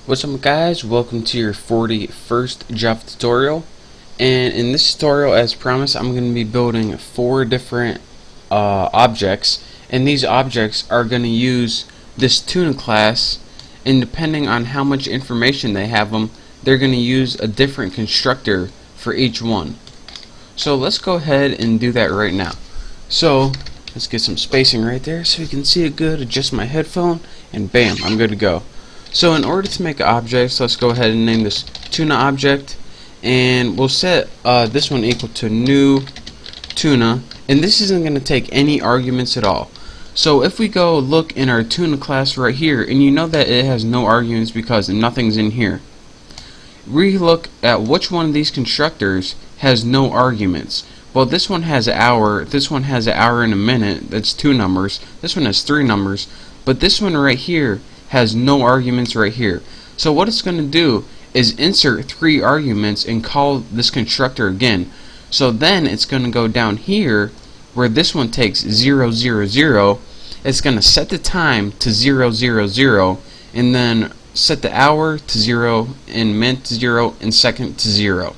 What's up guys, welcome to your 41st Java tutorial, and in this tutorial, as promised, I'm going to be building 4 different objects, and these objects are going to use this tuna class, and depending on how much information they have them, they're going to use a different constructor for each one. So let's go ahead and do that right now. So let's get some spacing right there so you can see it good, adjust my headphone, and bam, I'm good to go. So in order to make objects, let's go ahead and name this tuna object, and we'll set this one equal to new tuna, and this isn't going to take any arguments at all. So if we go look in our tuna class right here, and you know that it has no arguments because nothing's in here, we look at which one of these constructors has no arguments. Well, this one has an hour, this one has an hour and a minute, that's 2 numbers, this one has 3 numbers, but this one right here has no arguments right here. So what it's going to do is insert 3 arguments and call this constructor again. So then it's going to go down here where this one takes 0, 0, 0. It's going to set the time to 0, 0, 0, and then set the hour to 0, and minute to 0, and second to 0.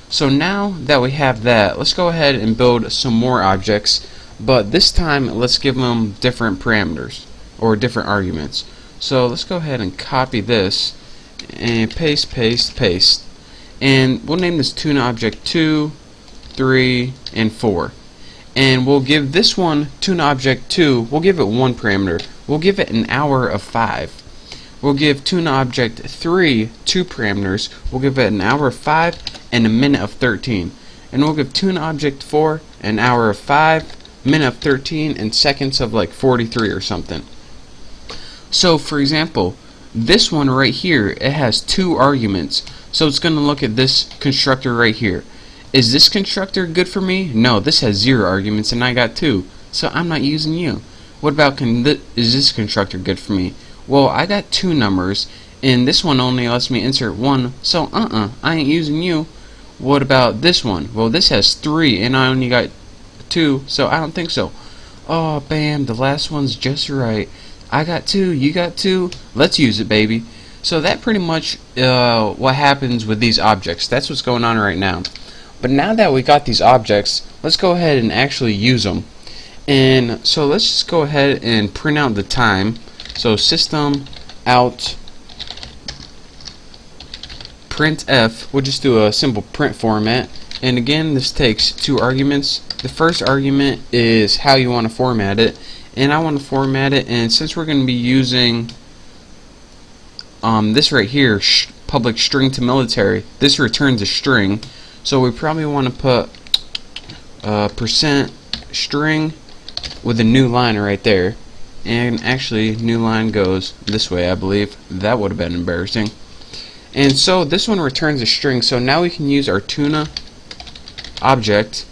So now that we have that, let's go ahead and build some more objects, but this time let's give them different parameters or different arguments. So let's go ahead and copy this and paste, paste, paste, and we'll name this tuna object 2, 3, and 4, and we'll give this one tuna object 2, we'll give it 1 parameter, we'll give it an hour of 5. We'll give tuna object 3 2 parameters, we'll give it an hour of 5 and a minute of 13, and we'll give tuna object 4 an hour of 5, minute of 13, and seconds of like 43 or something. So for example, this one right here, it has 2 arguments, so it's going to look at this constructor right here. Is this constructor good for me? No, this has 0 arguments and I got 2, so I'm not using you. What about is this constructor good for me? Well, I got 2 numbers and this one only lets me insert 1, so I ain't using you. What about this one? Well, this has 3 and I only got 2, so I don't think so. Oh bam, the last one's just right. I got 2, you got 2, let's use it, baby. So that pretty much what happens with these objects. That's what's going on right now. But now that we got these objects, let's go ahead and actually use them. And so let's just go ahead and print out the time. So system out printf, we'll just do a simple print format, and again this takes 2 arguments. The first argument is how you want to format it, and I want to format it, and since we're going to be using this right here, public string to military, this returns a string, so we probably want to put percent string with a new line right there, and actually new line goes this way, I believe. That would have been embarrassing. And so this one returns a string, so now we can use our tuna object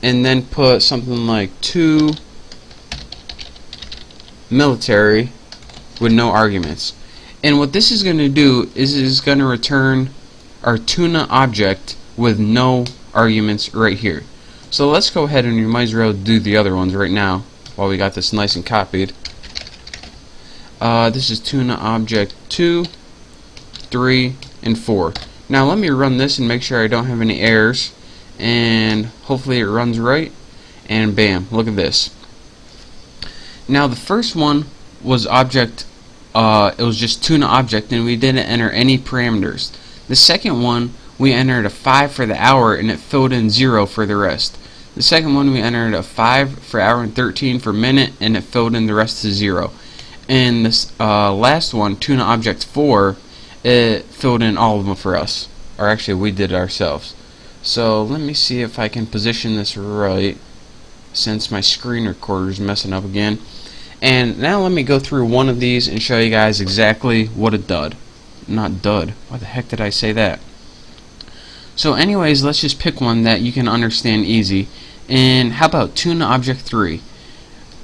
and then put something like 2 military with no arguments. And what this is going to do is it is going to return our tuna object with no arguments right here. So let's go ahead, and you might as well do the other ones right now while we got this nice and copied. This is tuna object 2, 3, and 4. Now let me run this and make sure I don't have any errors, and hopefully it runs right, and bam, look at this. Now the first one was object, it was just tuna object, and we didn't enter any parameters. The second one, we entered a 5 for the hour and it filled in 0 for the rest. The second one, we entered a 5 for hour and 13 for minute, and it filled in the rest to 0. And this last one, tuna object 4, it filled in all of them for us, or actually we did it ourselves. So let me see if I can position this right, since my screen recorder is messing up again. And now let me go through one of these and show you guys exactly what it did. Not dud. Why the heck did I say that? So anyways, let's just pick one that you can understand easy. And how about tuna object 3?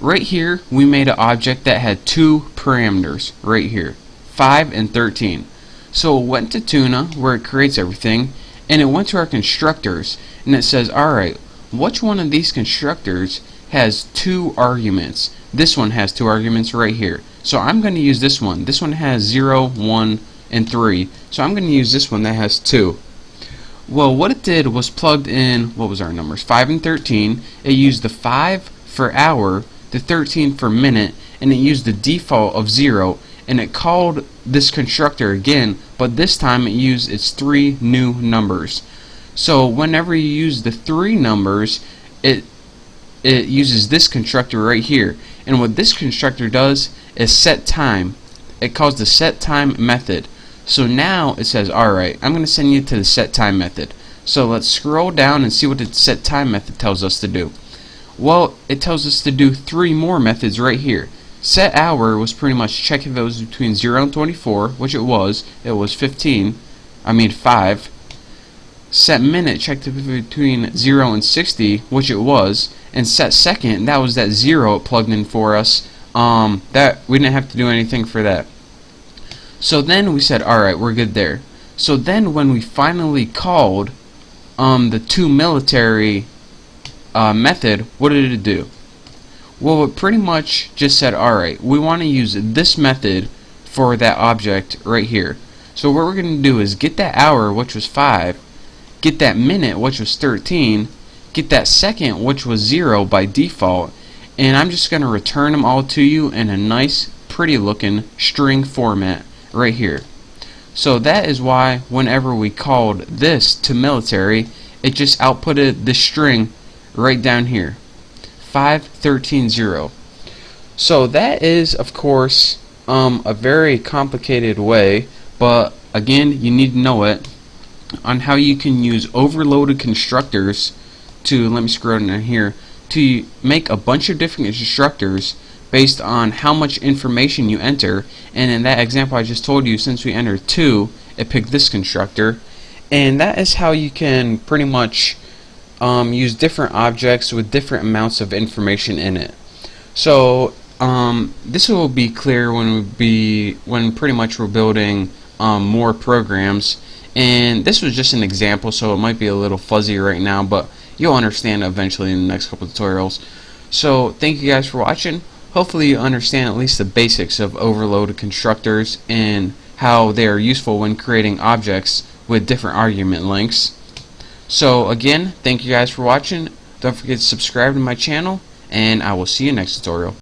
Right here we made an object that had 2 parameters right here, 5 and 13. So it went to tuna where it creates everything, and it went to our constructors, and it says, alright, which one of these constructors has 2 arguments? This one has 2 arguments right here. So I'm going to use this one. This one has 0, 1, and 3. So I'm going to use this one that has 2. Well, what it did was plugged in, what was our numbers? 5 and 13. It used the 5 for hour, the 13 for minute, and it used the default of 0, and it called this constructor again, but this time it used its 3 new numbers. So whenever you use the 3 numbers, it uses this constructor right here, and what this constructor does is set time. It calls the set time method. So now it says, alright, I'm going to send you to the set time method. So let's scroll down and see what the set time method tells us to do. Well, it tells us to do 3 more methods right here. Set hour was pretty much check if it was between 0 and 24, which it was. It was 5. Set minute checked if it was between 0 and 60, which it was. And set second, that was that 0 it plugged in for us. That we didn't have to do anything for that. So then we said, alright, we're good there. So then when we finally called the to military method, what did it do? Well, it pretty much just said, alright, we want to use this method for that object right here. So what we're going to do is get that hour, which was 5, get that minute, which was 13, get that second, which was 0 by default, and I'm just going to return them all to you in a nice, pretty looking string format right here. So that is why whenever we called this to military, it just outputted this string right down here, 5130. So that is, of course, a very complicated way, but again, you need to know it, on how you can use overloaded constructors to, let me scroll down here, to make a bunch of different constructors based on how much information you enter. And in that example I just told you, since we entered 2, it picked this constructor, and that is how you can pretty much use different objects with different amounts of information in it. So this will be clear when pretty much we're building more programs, and this was just an example, so it might be a little fuzzy right now, but you'll understand eventually in the next couple of tutorials. So thank you guys for watching. Hopefully you understand at least the basics of overloaded constructors and how they are useful when creating objects with different argument lengths. So again, thank you guys for watching. Don't forget to subscribe to my channel, and I will see you next tutorial.